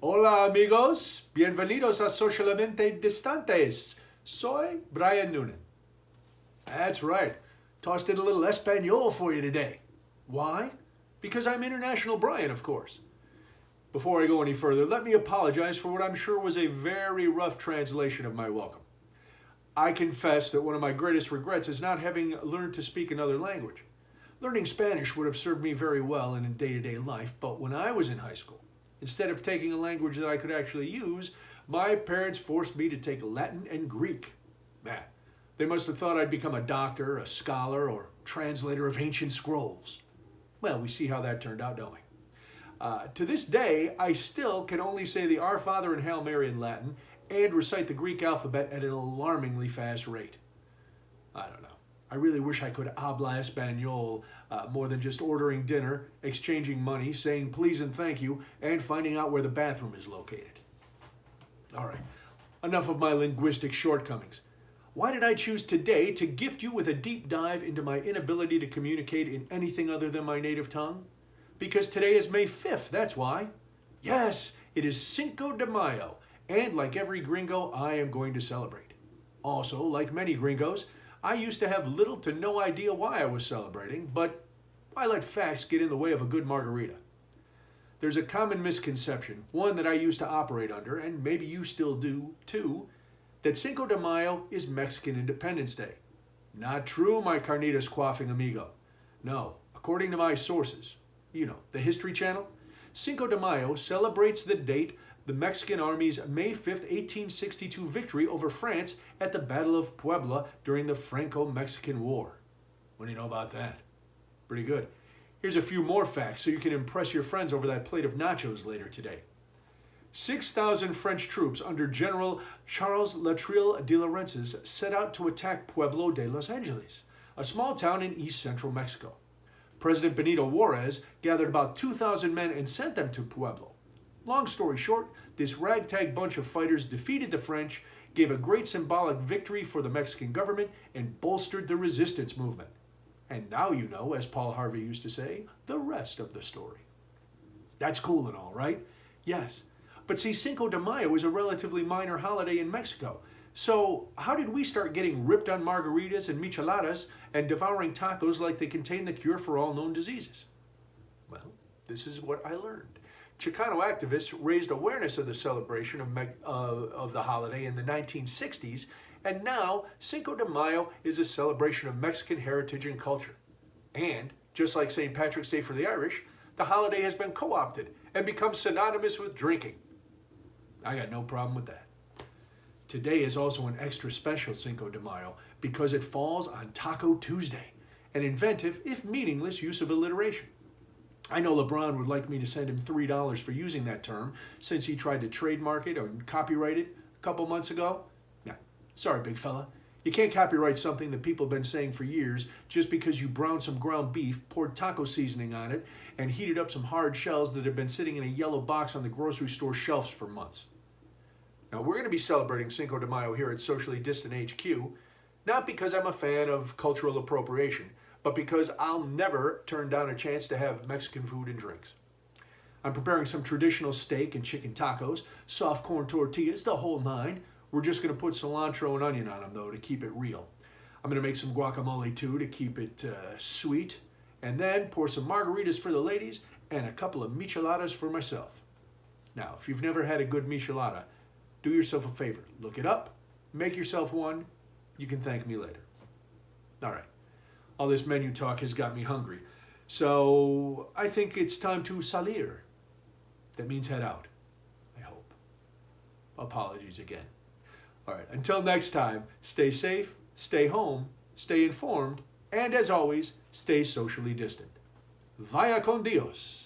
Hola amigos, bienvenidos a Socialmente Distantes. Soy Brian Noonan. That's right, tossed in a little Espanol for you today. Why? Because I'm International Brian, of course. Before I go any further, let me apologize for what I'm sure was a very rough translation of my welcome. I confess that one of my greatest regrets is not having learned to speak another language. Learning Spanish would have served me very well in day-to-day life, but when I was in high school, instead of taking a language that I could actually use, my parents forced me to take Latin and Greek. Man, they must have thought I'd become a doctor, a scholar, or translator of ancient scrolls. Well, we see how that turned out, don't we? To this day, I still can only say the Our Father and Hail Mary in Latin and recite the Greek alphabet at an alarmingly fast rate. I don't know. I really wish I could habla Espanol more than just ordering dinner, exchanging money, saying please and thank you, and finding out where the bathroom is located. All right, enough of my linguistic shortcomings. Why did I choose today to gift you with a deep dive into my inability to communicate in anything other than my native tongue? Because today is May 5th, that's why. Yes, it is Cinco de Mayo, and like every gringo, I am going to celebrate. Also, like many gringos, I used to have little to no idea why I was celebrating, but I let facts get in the way of a good margarita. There's a common misconception, one that I used to operate under, and maybe you still do too, that Cinco de Mayo is Mexican Independence Day. Not true, my carnitas quaffing amigo. No, according to my sources, the History Channel, Cinco de Mayo celebrates the date the Mexican Army's May 5th, 1862 victory over France at the Battle of Puebla during the Franco-Mexican War. What do you know about that? Pretty good. Here's a few more facts so you can impress your friends over that plate of nachos later today. 6,000 French troops under General Charles Latreille de Laurences set out to attack Pueblo de Los Angeles, a small town in east central Mexico. President Benito Juarez gathered about 2,000 men and sent them to Pueblo. Long story short, this ragtag bunch of fighters defeated the French, gave a great symbolic victory for the Mexican government, and bolstered the resistance movement. And now you know, as Paul Harvey used to say, the rest of the story. That's cool and all, right? Yes. But see, Cinco de Mayo is a relatively minor holiday in Mexico. So how did we start getting ripped on margaritas and micheladas and devouring tacos like they contain the cure for all known diseases? Well, this is what I learned. Chicano activists raised awareness of the celebration of the holiday in the 1960s, and now Cinco de Mayo is a celebration of Mexican heritage and culture. And, just like St. Patrick's Day for the Irish, the holiday has been co-opted and become synonymous with drinking. I got no problem with that. Today is also an extra special Cinco de Mayo because it falls on Taco Tuesday, an inventive, if meaningless, use of alliteration. I know LeBron would like me to send him $3 for using that term since he tried to trademark it or copyright it a couple months ago. Nah, sorry, big fella. You can't copyright something that people have been saying for years just because you browned some ground beef, poured taco seasoning on it, and heated up some hard shells that have been sitting in a yellow box on the grocery store shelves for months. Now, we're going to be celebrating Cinco de Mayo here at Socially Distant HQ, not because I'm a fan of cultural appropriation, but because I'll never turn down a chance to have Mexican food and drinks. I'm preparing some traditional steak and chicken tacos, soft corn tortillas, the whole nine. We're just going to put cilantro and onion on them, though, to keep it real. I'm going to make some guacamole, too, to keep it sweet. And then pour some margaritas for the ladies and a couple of micheladas for myself. Now, if you've never had a good michelada, do yourself a favor. Look it up, make yourself one. You can thank me later. All right. All this menu talk has got me hungry. So I think it's time to salir. That means head out, I hope. Apologies again. All right, until next time, stay safe, stay home, stay informed, and as always, stay socially distant. Vaya con Dios.